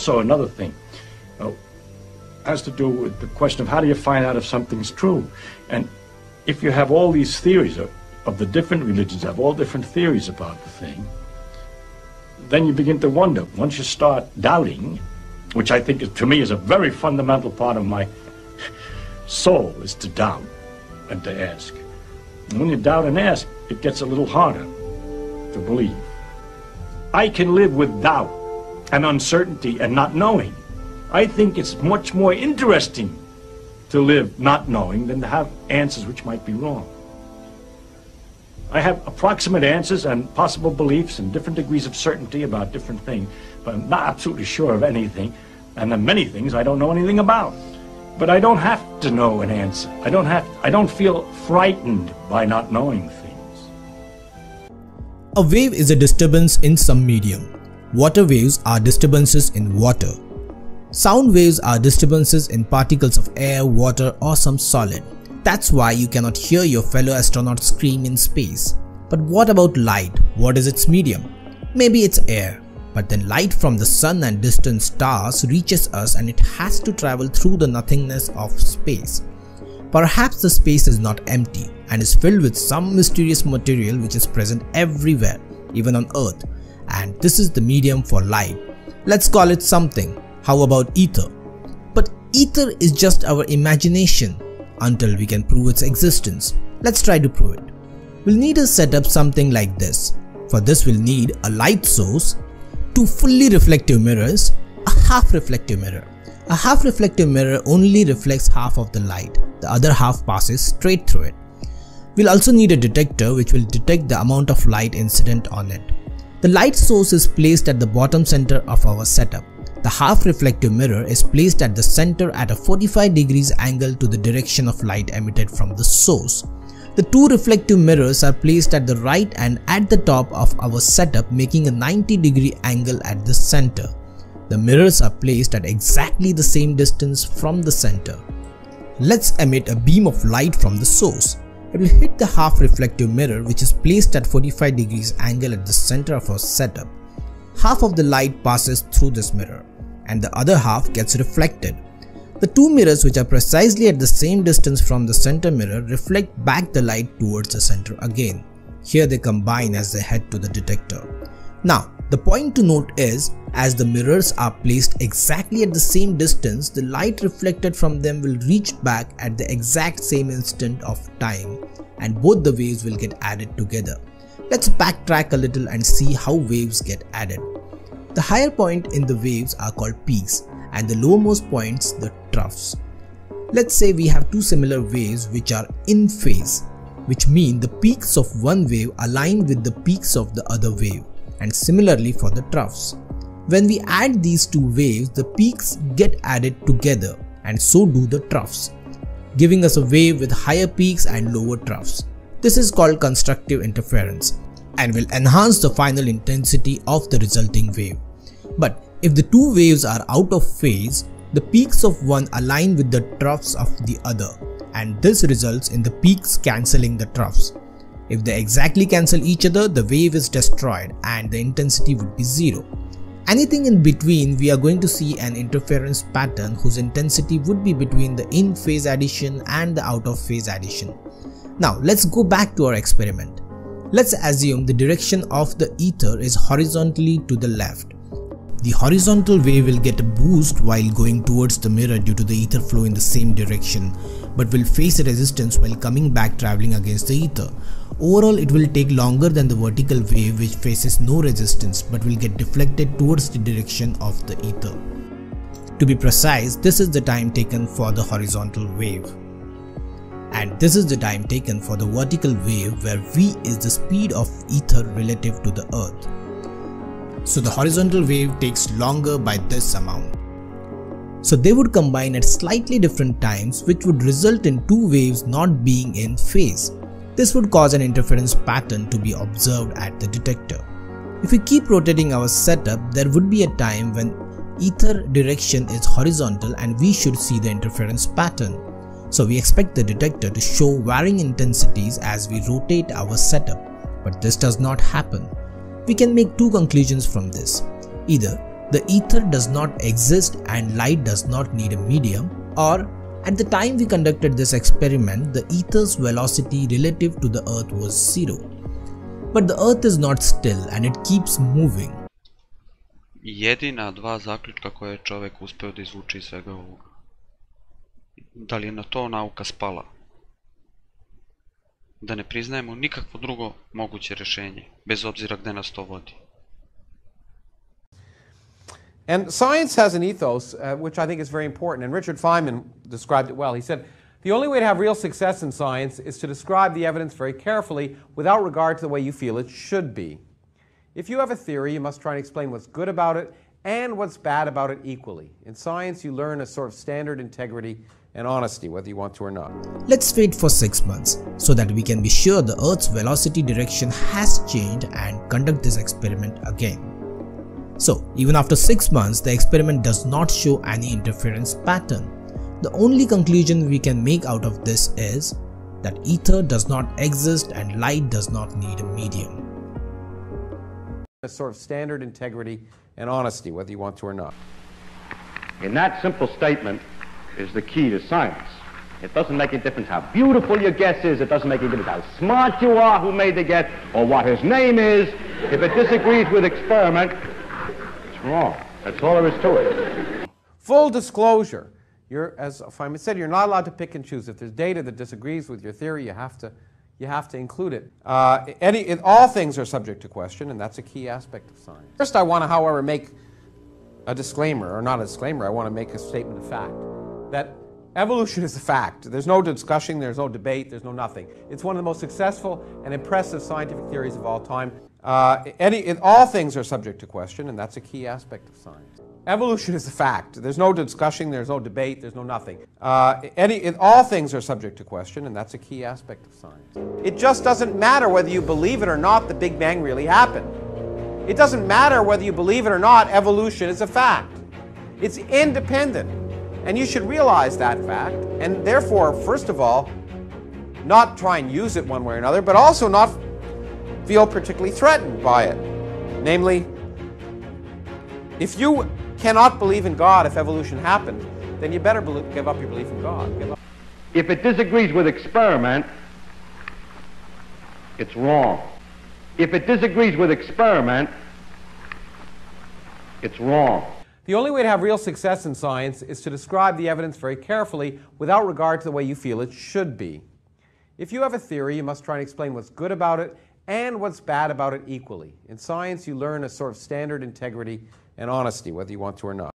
also another thing. Has to do with the question of how do you find out if something's true. And if you have all these theories of the different religions, have all different theories about the thing, then you begin to wonder. Once you start doubting, which I think to me is a very fundamental part of my soul, is to doubt and to ask. And when you doubt and ask, it gets a little harder to believe. I can live with doubt and uncertainty and not knowing. I think it's much more interesting to live not knowing than to have answers which might be wrong. I have approximate answers and possible beliefs and different degrees of certainty about different things, but I'm not absolutely sure of anything, and then many things I don't know anything about. But I don't have to know an answer. I don't feel frightened by not knowing things. A wave is a disturbance in some medium. Water waves are disturbances in water. Sound waves are disturbances in particles of air, water, or some solid. That's why you cannot hear your fellow astronauts scream in space. But what about light? What is its medium? Maybe it's air. But then light from the sun and distant stars reaches us, and it has to travel through the nothingness of space. Perhaps the space is not empty and is filled with some mysterious material which is present everywhere, even on Earth. And this is the medium for light. Let's call it something. How about ether? But ether is just our imagination until we can prove its existence. Let's try to prove it. We'll need to set up something like this. For this we'll need a light source, two fully reflective mirrors, a half reflective mirror. A half reflective mirror only reflects half of the light, the other half passes straight through it. We'll also need a detector which will detect the amount of light incident on it. The light source is placed at the bottom center of our setup. The half reflective mirror is placed at the center at a 45 degrees angle to the direction of light emitted from the source. The two reflective mirrors are placed at the right and at the top of our setup, making a 90-degree angle at the center. The mirrors are placed at exactly the same distance from the center. Let's emit a beam of light from the source. It will hit the half reflective mirror, which is placed at 45 degrees angle at the center of our setup. Half of the light passes through this mirror and the other half gets reflected. The two mirrors, which are precisely at the same distance from the center mirror, reflect back the light towards the center again. Here they combine as they head to the detector. Now, the point to note is, as the mirrors are placed exactly at the same distance, the light reflected from them will reach back at the exact same instant of time, and both the waves will get added together. Let's backtrack a little and see how waves get added. The higher point in the waves are called peaks, and the lowermost points the troughs. Let's say we have two similar waves which are in phase, which mean the peaks of one wave align with the peaks of the other wave, and similarly for the troughs. When we add these two waves, the peaks get added together, and so do the troughs, giving us a wave with higher peaks and lower troughs. This is called constructive interference and will enhance the final intensity of the resulting wave. But if the two waves are out of phase, the peaks of one align with the troughs of the other, and this results in the peaks cancelling the troughs. If they exactly cancel each other, the wave is destroyed and the intensity would be zero. Anything in between, we are going to see an interference pattern whose intensity would be between the in-phase addition and the out-of-phase addition. Now let's go back to our experiment. Let's assume the direction of the ether is horizontally to the left. The horizontal wave will get a boost while going towards the mirror due to the ether flow in the same direction, but will face a resistance while coming back traveling against the ether. Overall, it will take longer than the vertical wave, which faces no resistance but will get deflected towards the direction of the ether. To be precise, this is the time taken for the horizontal wave. And this is the time taken for the vertical wave, where v is the speed of ether relative to the earth. So the horizontal wave takes longer by this amount. So they would combine at slightly different times, which would result in two waves not being in phase. This would cause an interference pattern to be observed at the detector. If we keep rotating our setup, there would be a time when ether direction is horizontal and we should see the interference pattern. So we expect the detector to show varying intensities as we rotate our setup, but this does not happen. We can make two conclusions from this. Either the ether does not exist and light does not need a medium, or at the time we conducted this experiment, the ether's velocity relative to the earth was 0. But the earth is not still and it keeps moving. Jedina dva zaključka koje je čovjek uspeo da izvuče iz svega ovoga. Da li je na to nauka spala? Da ne priznajemo nikakvo drugo moguće rješenje, bez obzira gde nas to vodi. And science has an ethos, which I think is very important, and Richard Feynman described it well. He said, the only way to have real success in science is to describe the evidence very carefully without regard to the way you feel it should be. If you have a theory, you must try and explain what's good about it and what's bad about it equally. In science, you learn a sort of standard integrity and honesty, whether you want to or not. Let's wait for 6 months so that we can be sure the Earth's velocity direction has changed and conduct this experiment again. So, even after 6 months, the experiment does not show any interference pattern. The only conclusion we can make out of this is that ether does not exist and light does not need a medium. A sort of standard integrity and honesty, whether you want to or not. In that simple statement is the key to science. It doesn't make a difference how beautiful your guess is, it doesn't make a difference how smart you are who made the guess, or what his name is. If it disagrees with experiment, it's wrong. That's all there is to it. Full disclosure. As Feynman said, you're not allowed to pick and choose. If there's data that disagrees with your theory, you have to include it. All things are subject to question, and that's a key aspect of science. First, I want to, however, make a disclaimer, or not a disclaimer, I want to make a statement of fact, that evolution is a fact. There's no discussion, there's no debate, there's no nothing. It's one of the most successful and impressive scientific theories of all time. All things are subject to question, and that's a key aspect of science. Evolution is a fact. There's no discussion, there's no debate, there's no nothing. All things are subject to question, and that's a key aspect of science. It just doesn't matter whether you believe it or not, the Big Bang really happened. It doesn't matter whether you believe it or not, evolution is a fact. It's independent, and you should realize that fact, and therefore, first of all, not try and use it one way or another, but also not feel particularly threatened by it. Namely, if you cannot believe in God if evolution happened, then you better give up your belief in God. If it disagrees with experiment, it's wrong. If it disagrees with experiment, it's wrong. The only way to have real success in science is to describe the evidence very carefully without regard to the way you feel it should be. If you have a theory, you must try and explain what's good about it and what's bad about it equally. In science, you learn a sort of standard integrity and honesty, whether you want to or not.